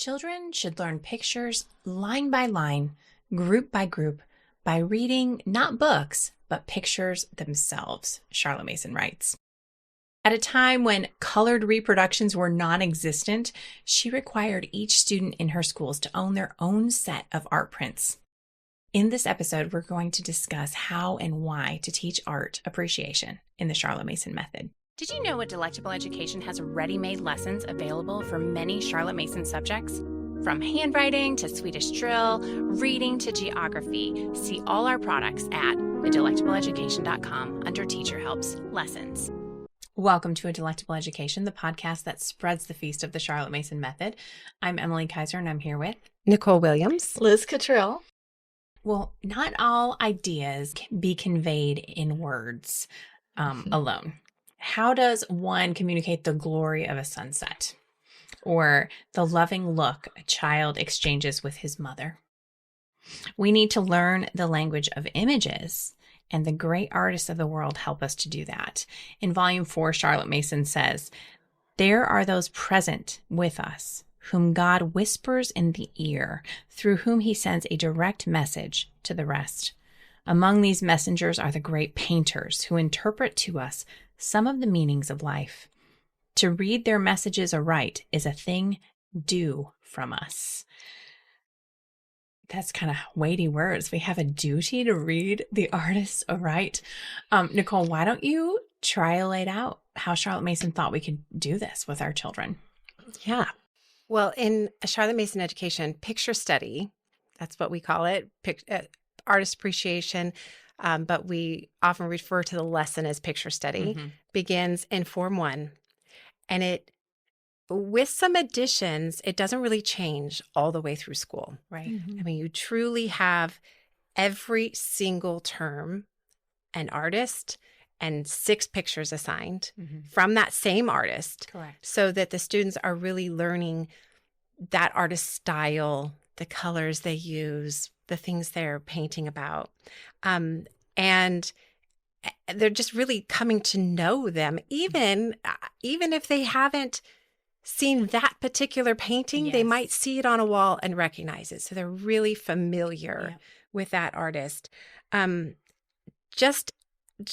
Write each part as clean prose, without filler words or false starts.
Children should learn pictures line by line, group by group, by reading not books, but pictures themselves, Charlotte Mason writes. At a time when colored reproductions were non-existent, she required each student in her schools to own their own set of art prints. In this episode, we're going to discuss how and why to teach art appreciation in the Charlotte Mason method. Did you know Delectable Education has ready-made lessons available for many Charlotte Mason subjects? From handwriting to Swedish drill, reading to geography, see all our products at adelectableeducation.com under Teacher Helps Lessons. Welcome to A Delectable Education, the podcast that spreads the feast of the Charlotte Mason method. I'm Emily Kaiser, and I'm here with Nicole Williams, Liz Cottrell. Well, not all ideas can be conveyed in words alone. How does one communicate the glory of a sunset or the loving look a child exchanges with his mother? We need to learn the language of images, and the great artists of the world help us to do that. In Volume 4, Charlotte Mason says, "There are those present with us whom God whispers in the ear, through whom he sends a direct message to the rest. Among these messengers are the great painters who interpret to us some of the meanings of life. To read their messages aright is a thing due from us." That's kind of weighty words. We have a duty to read the artists aright. Nicole, why don't you try to lay it out how Charlotte Mason thought we could do this with our children? Yeah. Well, in Charlotte Mason Education, picture study, that's what we call it, artist appreciation, but we often refer to the lesson as picture study, begins in Form 1. And it, with some additions, it doesn't really change all the way through school. Right. I mean, you truly have every single term an artist and 6 pictures assigned from that same artist. Correct. So that the students are really learning that artist's style, the colors they use, the things they're painting about. And they're just really coming to know them, even if they haven't seen that particular painting, they might see it on a wall and recognize it. So they're really familiar with that artist. Just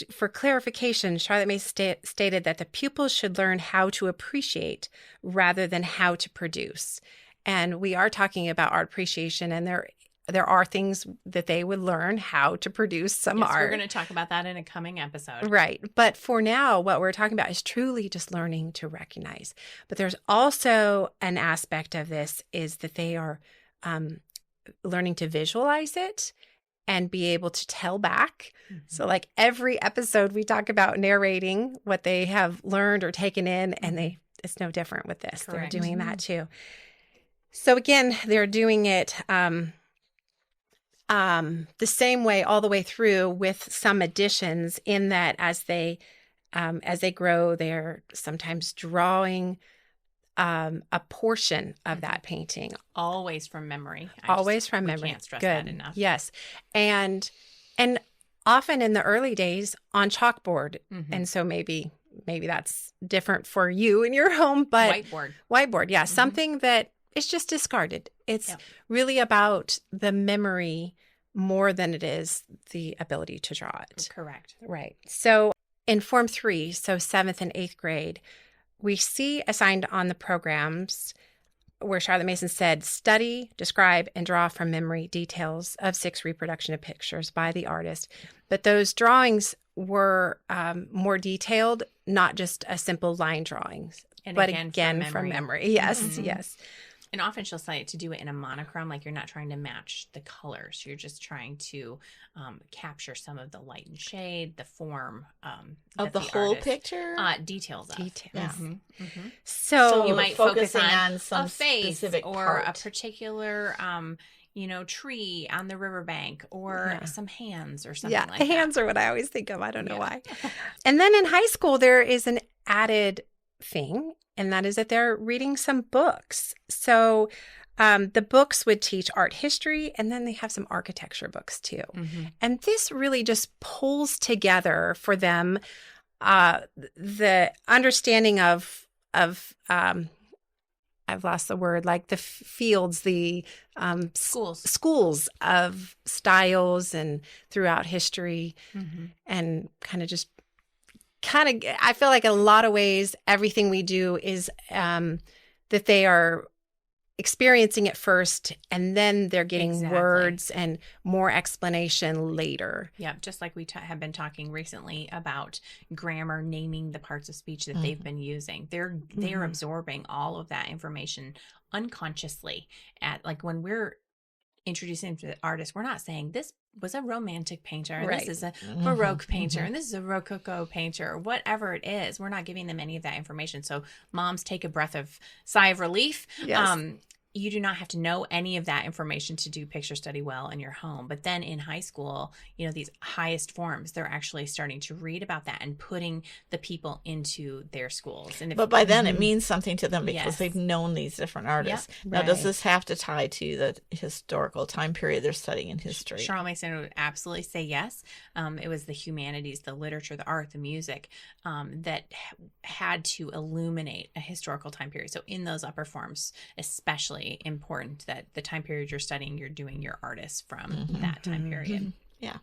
for clarification, Charlotte Mason stated that the pupils should learn how to appreciate rather than how to produce. And we are talking about art appreciation, and there are things that they would learn how to produce some art. We're going to talk about that in a coming episode. Right. But for now, what we're talking about is truly just learning to recognize. But there's also an aspect of this is that they are learning to visualize it and be able to tell back. So like every episode we talk about narrating what they have learned or taken in, and it's no different with this. Correct. They're doing that too. So again, they're doing it the same way all the way through, with some additions in that as they grow, they're sometimes drawing a portion of that painting. Always from memory. Always from memory. Can't stress Good. that enough. Yes. And often in the early days on chalkboard. And so maybe that's different for you in your home, but whiteboard. Yeah. Something that is just discarded. It's really about the memory more than it is the ability to draw it. Correct. Right. So in Form 3, so 7th and 8th grade, we see assigned on the programs where Charlotte Mason said, study, describe, and draw from memory details of 6 reproduction of pictures by the artist. But those drawings were more detailed, not just a simple line drawings, but again from memory. Yes, yes. And often she'll say to do it in a monochrome, like you're not trying to match the colors. You're just trying to capture some of the light and shade, the form of the whole picture, details of. Yeah. So you might focus on some a face specific or part. a particular tree on the riverbank, or some hands or something like that. Yeah, hands are what I always think of. I don't know why. And then in high school, there is an added thing, and that is that they're reading some books. So the books would teach art history, and then they have some architecture books too. And this really just pulls together for them the understanding of I've lost the word, like the fields, the schools of styles and throughout history, and I feel like in a lot of ways, everything we do is that they are experiencing it first, and then they're getting words and more explanation later. Yeah, just like we have been talking recently about grammar, naming the parts of speech that they've been using. They're absorbing all of that information unconsciously. At like when we're introducing to the artist, we're not saying this was a romantic painter, and this is a Baroque painter, and this is a Rococo painter, or whatever it is. We're not giving them any of that information. So moms, take a sigh of relief. Yes. You do not have to know any of that information to do picture study well in your home. But then in high school, these highest forms, they're actually starting to read about that and putting the people into their schools. But by then it means something to them because they've known these different artists. Yep. Now, does this have to tie to the historical time period they're studying in history? Charlotte Mason would absolutely say yes. It was the humanities, the literature, the art, the music that had to illuminate a historical time period. So in those upper forms, especially important that the time period you're studying, you're doing your artists from that time period. Yeah.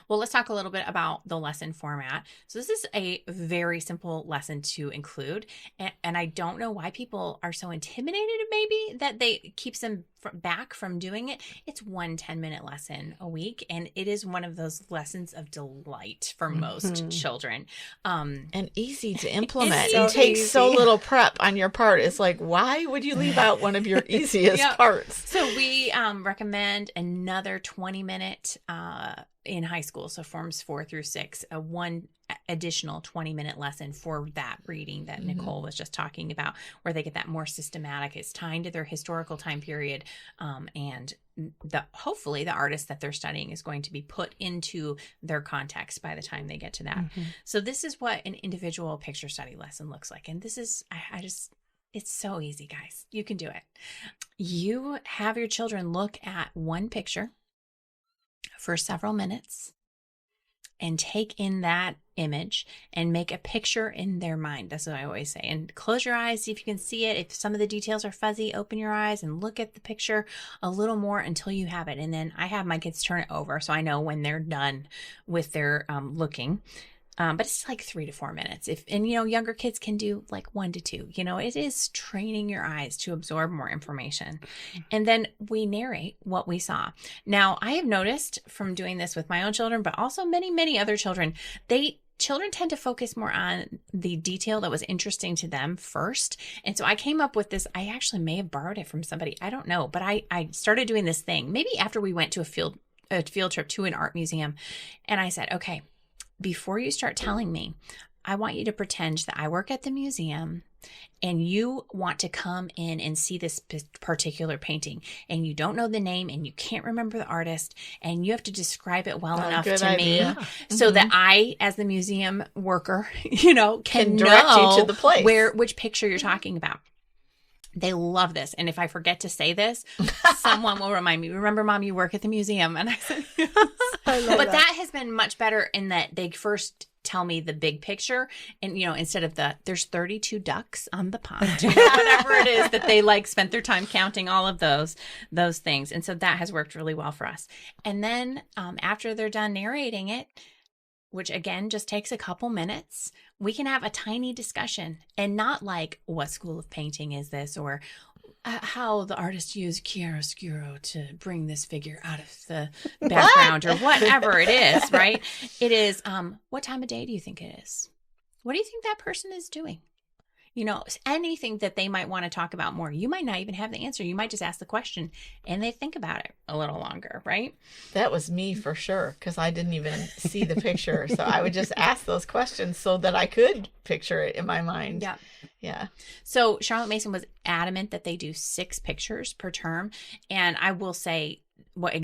Well, let's talk a little bit about the lesson format. So this is a very simple lesson to include. And I don't know why people are so intimidated, maybe, that they keeps them back from doing it. It's 1 10-minute lesson a week. And it is one of those lessons of delight for most children. And easy to implement. It takes so little prep on your part. It's like, why would you leave out one of your easiest parts? So we recommend another 20-minute in high school, so forms 4 through 6, one additional 20-minute lesson for that reading that Nicole was just talking about, where they get that more systematic. It's tying to their historical time period, and hopefully the artist that they're studying is going to be put into their context by the time they get to that. So this is what an individual picture study lesson looks like, and this is it's so easy, guys. You can do it. You have your children look at one picture for several minutes and take in that image and make a picture in their mind. That's what I always say. And close your eyes, see if you can see it. If some of the details are fuzzy, open your eyes and look at the picture a little more until you have it. And then I have my kids turn it over so I know when they're done with their looking. But it's like 3 to 4 minutes. Younger kids can do like 1 to 2. It is training your eyes to absorb more information. And then we narrate what we saw. Now, I have noticed from doing this with my own children, but also many, many other children, children tend to focus more on the detail that was interesting to them first. And so I came up with this. I actually may have borrowed it from somebody. I don't know. But I started doing this thing maybe after we went to a field trip to an art museum. And I said, okay, before you start telling me, I want you to pretend that I work at the museum and you want to come in and see this particular painting and you don't know the name and you can't remember the artist and you have to describe it well enough to me so that I, as the museum worker, can direct know you to the place. Which picture you're talking about. They love this. And if I forget to say this, someone will remind me, remember, Mom, you work at the museum. And I said, yes. But that has been much better in that they first tell me the big picture. And, instead of there's 32 ducks on the pond, whatever it is that they spent their time counting all of those things. And so that has worked really well for us. And then after they're done narrating it, which again just takes a couple minutes, we can have a tiny discussion and not like, what school of painting is this, or how the artist used chiaroscuro to bring this figure out of the background or whatever it is, right? It is, what time of day do you think it is? What do you think that person is doing? Anything that they might want to talk about more. You might not even have the answer. You might just ask the question and they think about it a little longer, right? That was me for sure, because I didn't even see the picture. So I would just ask those questions so that I could picture it in my mind. Yeah. Yeah. So Charlotte Mason was adamant that they do 6 pictures per term. And I will say, I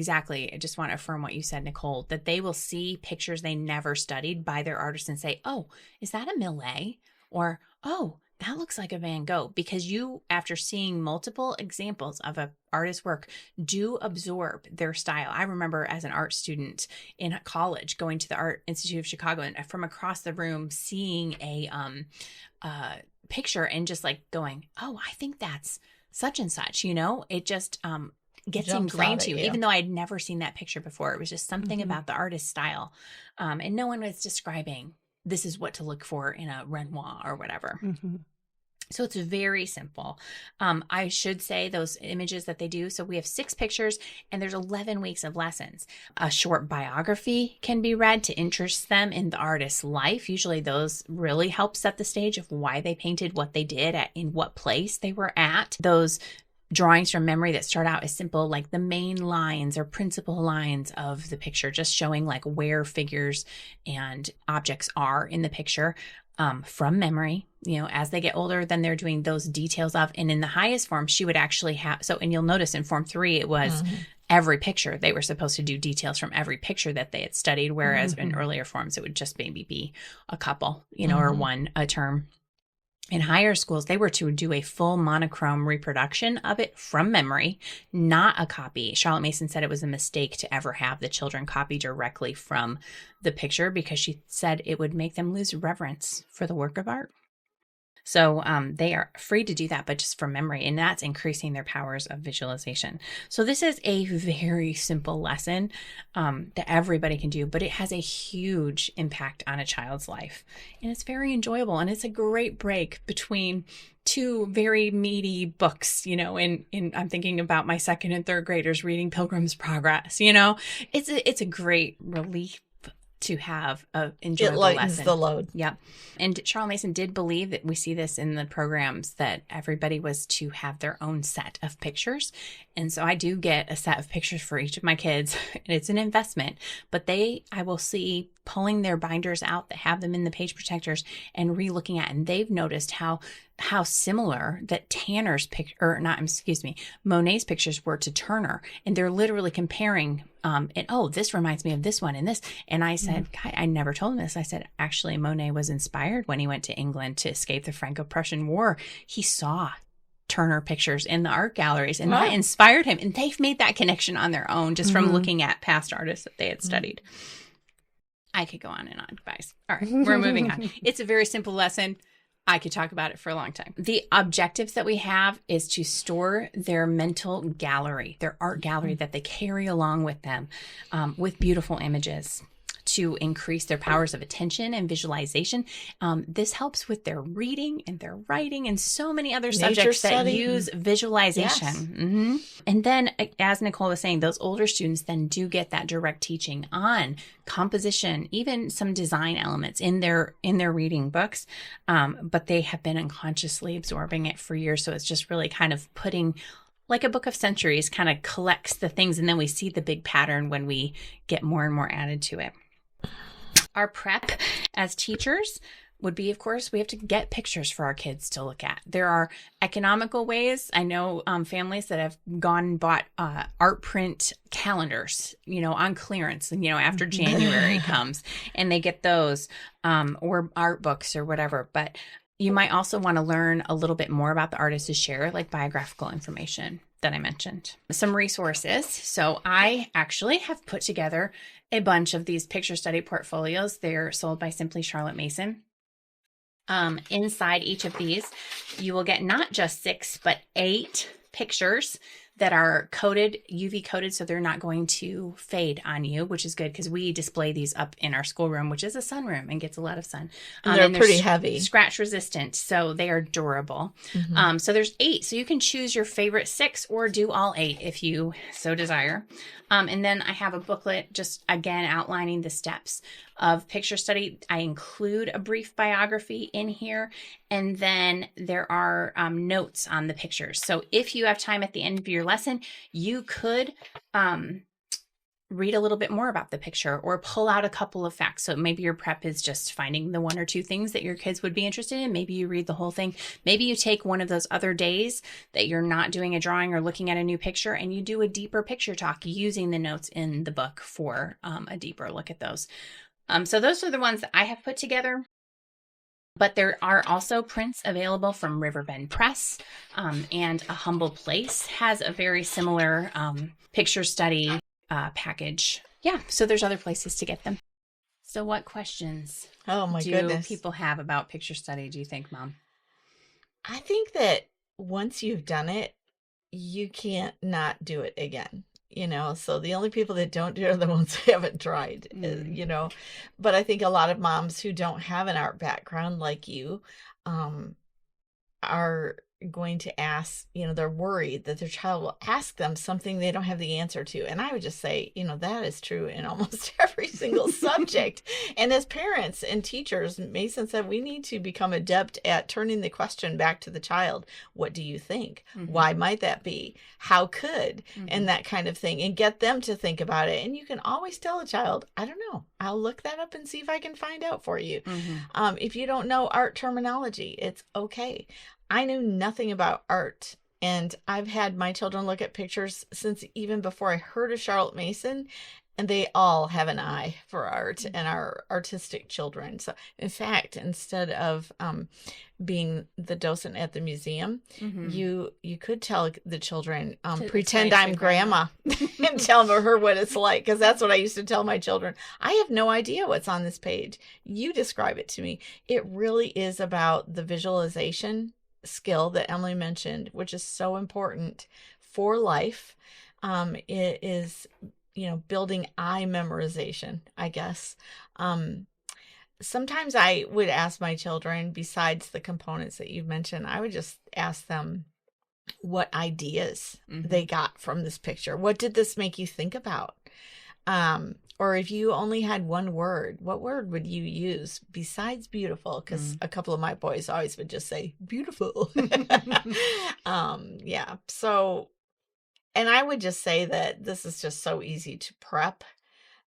just want to affirm what you said, Nicole, that they will see pictures they never studied by their artist and say, oh, is that a Millet? Or, oh, that looks like a Van Gogh, because you, after seeing multiple examples of an artist's work, do absorb their style. I remember as an art student in college going to the Art Institute of Chicago and from across the room seeing a picture and just going, oh, I think that's such and such, it just gets Jumps ingrained out to at you, you. even though I'd never seen that picture before. It was just something about the artist's style. And no one was describing this is what to look for in a Renoir or whatever. So it's very simple. I should say those images that they do. So we have 6 pictures and there's 11 weeks of lessons. A short biography can be read to interest them in the artist's life. Usually those really help set the stage of why they painted what they did in what place they were at. Those drawings from memory that start out as simple, like the main lines or principal lines of the picture, just showing like where figures and objects are in the picture. From memory, as they get older, then they're doing those details of, and in the highest form, she would actually have, and you'll notice in form 3, it was every picture. They were supposed to do details from every picture that they had studied, whereas in earlier forms, it would just maybe be a couple, or one a term. In higher schools, they were to do a full monochrome reproduction of it from memory, not a copy. Charlotte Mason said it was a mistake to ever have the children copy directly from the picture because she said it would make them lose reverence for the work of art. So they are free to do that, but just from memory, and that's increasing their powers of visualization. So this is a very simple lesson that everybody can do, but it has a huge impact on a child's life. And it's very enjoyable, and it's a great break between 2 very meaty books, and I'm thinking about my 2nd and 3rd graders reading Pilgrim's Progress, It's a great relief to have an enjoyable lesson. It lightens the load. Yep. And Charlotte Mason did believe that we see this in the programs that everybody was to have their own set of pictures. And so I do get a set of pictures for each of my kids. And it's an investment, but I will see pulling their binders out that have them in the page protectors and re-looking at, and they've noticed how similar that Monet's pictures were to Turner. And they're literally comparing, this reminds me of this one and this. And I said, I never told him this. I said, actually, Monet was inspired when he went to England to escape the Franco-Prussian War. He saw Turner pictures in the art galleries, and that inspired him. And they've made that connection on their own just from looking at past artists that they had studied. I could go on and on, guys. All right, we're moving on. It's a very simple lesson. I could talk about it for a long time. The objectives that we have is to store their mental gallery, their art gallery that they carry along with them, with beautiful images, to increase their powers of attention and visualization. This helps with their reading and their writing and so many other subjects that use visualization. Yes. And then, as Nicole was saying, those older students then do get that direct teaching on composition, even some design elements in their reading books. But they have been unconsciously absorbing it for years. So it's just really kind of putting, like a book of centuries, kind of collects the things, and then we see the big pattern when we get more and more added to it. Our prep as teachers would be, of course, we have to get pictures for our kids to look at. There are economical ways. I know families that have gone and bought art print calendars, on clearance, and, after January comes, and they get those, or art books or whatever. But you might also want to learn a little bit more about the artist to share, like biographical information that I mentioned. Some resources. So I actually have put together a bunch of these picture study portfolios. They're sold by Simply Charlotte Mason. Inside each of these, you will get not just 6, but 8 pictures that are coated, UV coated, so they're not going to fade on you, which is good because we display these up in our schoolroom, which is a sunroom and gets a lot of sun. And they're pretty heavy. Scratch resistant, so they are durable. So there's 8, so you can choose your favorite 6 or do all 8 if you so desire. And then I have a booklet just, again, outlining the steps of picture study. I include a brief biography in here, and then there are notes on the pictures. So if you have time at the end of your lesson, you could read a little bit more about the picture or pull out a couple of facts. So maybe your prep is just finding the 1 or 2 things that your kids would be interested in. Maybe you read the whole thing. Maybe you take one of those other days that you're not doing a drawing or looking at a new picture, and you do a deeper picture talk using the notes in the book for a deeper look at those. So those are the ones that I have put together. But there are also prints available from Riverbend Press, and A Humble Place has a very similar picture study package. Yeah, so there's other places to get them. So what questions do people have about picture study, do you think, Mom? I think that once you've done it, you can't not do it again. So the only people that don't do it are the ones who haven't tried, but I think a lot of moms who don't have an art background like you, are going to ask, they're worried that their child will ask them something they don't have the answer to. And I would just say, that is true in almost every single subject. And as parents and teachers, Mason said, we need to become adept at turning the question back to the child. What do you think? Why might that be? How could? And that kind of thing, and get them to think about it. And you can always tell a child, I don't know, I'll look that up and see if I can find out for you. If you don't know art terminology, it's okay. I knew nothing about art, and I've had my children look at pictures since even before I heard of Charlotte Mason, and they all have an eye for art and are artistic children. So, in fact, instead of being the docent at the museum, you could tell the children, pretend I'm grandma and tell her what it's like, because that's what I used to tell my children. I have no idea what's on this page. You describe it to me. It really is about the visualization skill that Emily mentioned, which is so important for life. It is, building eye memorization, I guess. Sometimes I would ask my children, besides the components that you mentioned, I would just ask them what ideas they got from this picture. What did this make you think about? Or if you only had one word, what word would you use besides beautiful? Because a couple of my boys always would just say beautiful. Yeah. So, and I would just say that this is just so easy to prep.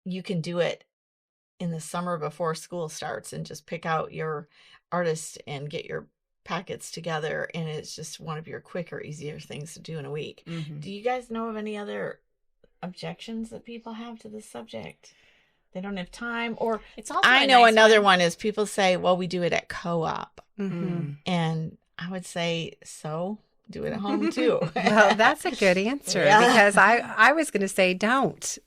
You can do it in the summer before school starts and just pick out your artist and get your packets together. And it's just one of your quicker, easier things to do in a week. Do you guys know of any other objections that people have to this subject? They don't have time, or it's also I know another one is people say, well, we do it at co-op. And I would say, so do it at home too. Well, that's a good answer, because I was going to say don't.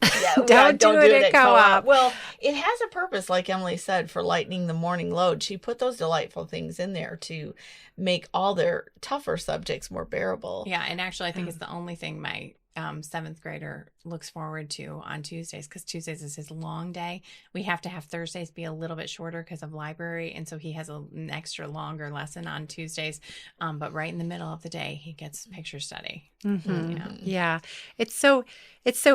Don't do it at co-op. Well, it has a purpose, like Emily said, for lightening the morning load. She put those delightful things in there to make all their tougher subjects more bearable. Yeah, and actually I think it's the only thing my 7th grader looks forward to on Tuesdays, because Tuesdays is his long day. We have to have Thursdays be a little bit shorter because of library, and so he has an extra longer lesson on Tuesdays. But right in the middle of the day, he gets picture study. Yeah, it's so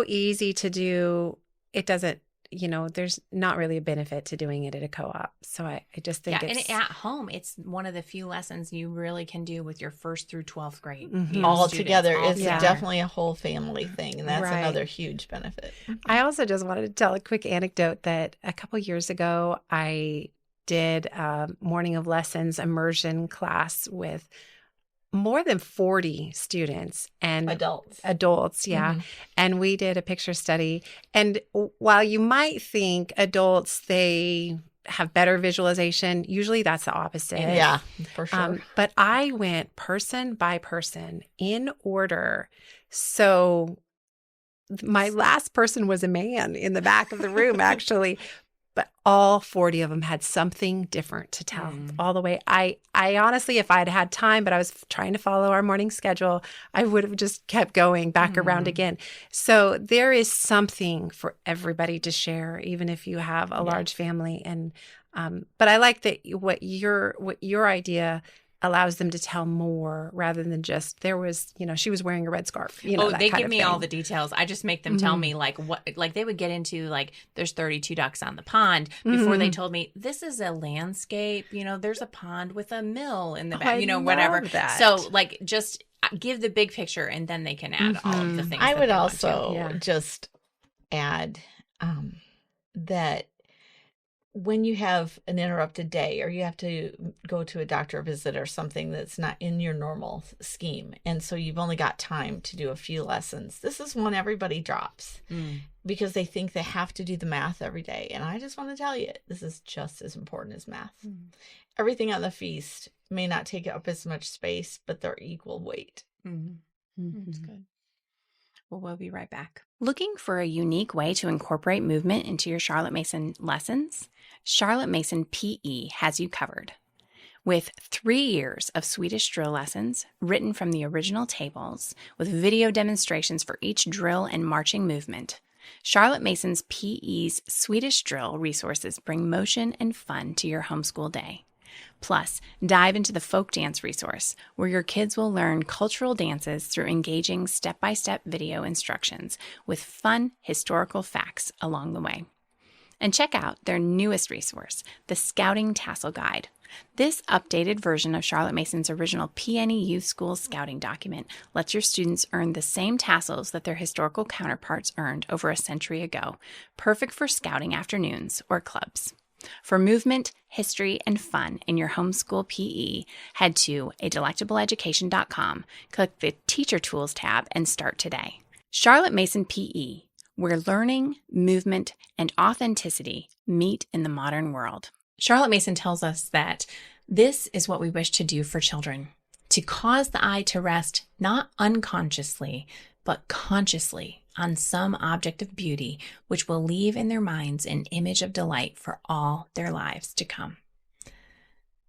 easy to do. It doesn't. There's not really a benefit to doing it at a co-op. So I just think and at home, it's one of the few lessons you really can do with your 1st through 12th grade. All together. It's definitely a whole family thing. And that's another huge benefit. I also just wanted to tell a quick anecdote that a couple years ago, I did a morning of lessons immersion class with more than 40 students and adults. Yeah. And we did a picture study. And while you might think adults, they have better visualization, usually that's the opposite. Yeah, for sure. But I went person by person in order. So my last person was a man in the back of the room, actually. But all 40 of them had something different to tell all the way. I honestly, if I'd had time, but I was trying to follow our morning schedule, I would have just kept going back around again. So there is something for everybody to share, even if you have a large family. And but I like that what your idea allows them to tell more rather than just she was wearing a red scarf. They give me all the details. I just make them tell me what they would get into there's 32 ducks on the pond before they told me this is a landscape. There's a pond with a mill in the back. Whatever. That. So just give the big picture, and then they can add all of the things. I would also just add that when you have an interrupted day, or you have to go to a doctor visit or something that's not in your normal scheme, and so you've only got time to do a few lessons, this is one everybody drops because they think they have to do the math every day. And I just want to tell you, this is just as important as math. Everything on the feast may not take up as much space, but they're equal weight. That's good. Well, we'll be right back. Looking for a unique way to incorporate movement into your Charlotte Mason lessons? Charlotte Mason PE has you covered. With 3 years of Swedish drill lessons written from the original tables, with video demonstrations for each drill and marching movement, Charlotte Mason's PE's Swedish drill resources bring motion and fun to your homeschool day. Plus, dive into the folk dance resource, where your kids will learn cultural dances through engaging step-by-step video instructions with fun historical facts along the way. And check out their newest resource, the Scouting Tassel Guide. This updated version of Charlotte Mason's original PNE Youth School Scouting document lets your students earn the same tassels that their historical counterparts earned over a century ago, perfect for scouting afternoons or clubs. For movement, history, and fun in your homeschool PE, head to adelectableeducation.com, click the Teacher Tools tab, and start today. Charlotte Mason PE, where learning, movement, and authenticity meet in the modern world. Charlotte Mason tells us that this is what we wish to do for children, to cause the eye to rest not unconsciously, but consciously on some object of beauty, which will leave in their minds an image of delight for all their lives to come.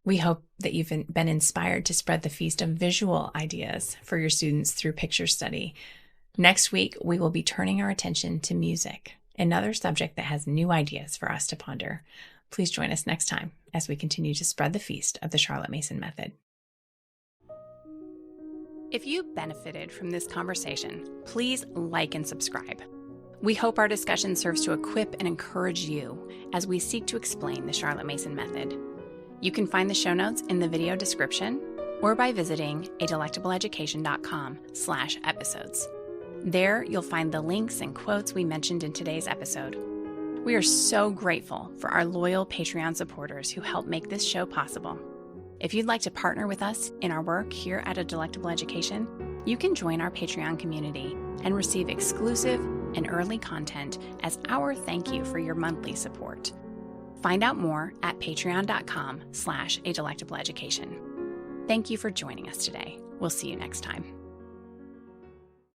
We hope that you've been inspired to spread the feast of visual ideas for your students through picture study. Next week, we will be turning our attention to music, another subject that has new ideas for us to ponder. Please join us next time as we continue to spread the feast of the Charlotte Mason method. If you benefited from this conversation, please like and subscribe. We hope our discussion serves to equip and encourage you as we seek to explain the Charlotte Mason method. You can find the show notes in the video description or by visiting adelectableeducation.com/episodes. There, you'll find the links and quotes we mentioned in today's episode. We are so grateful for our loyal Patreon supporters who help make this show possible. If you'd like to partner with us in our work here at A Delectable Education, you can join our Patreon community and receive exclusive and early content as our thank you for your monthly support. Find out more at patreon.com/adelectableeducation. Thank you for joining us today. We'll see you next time.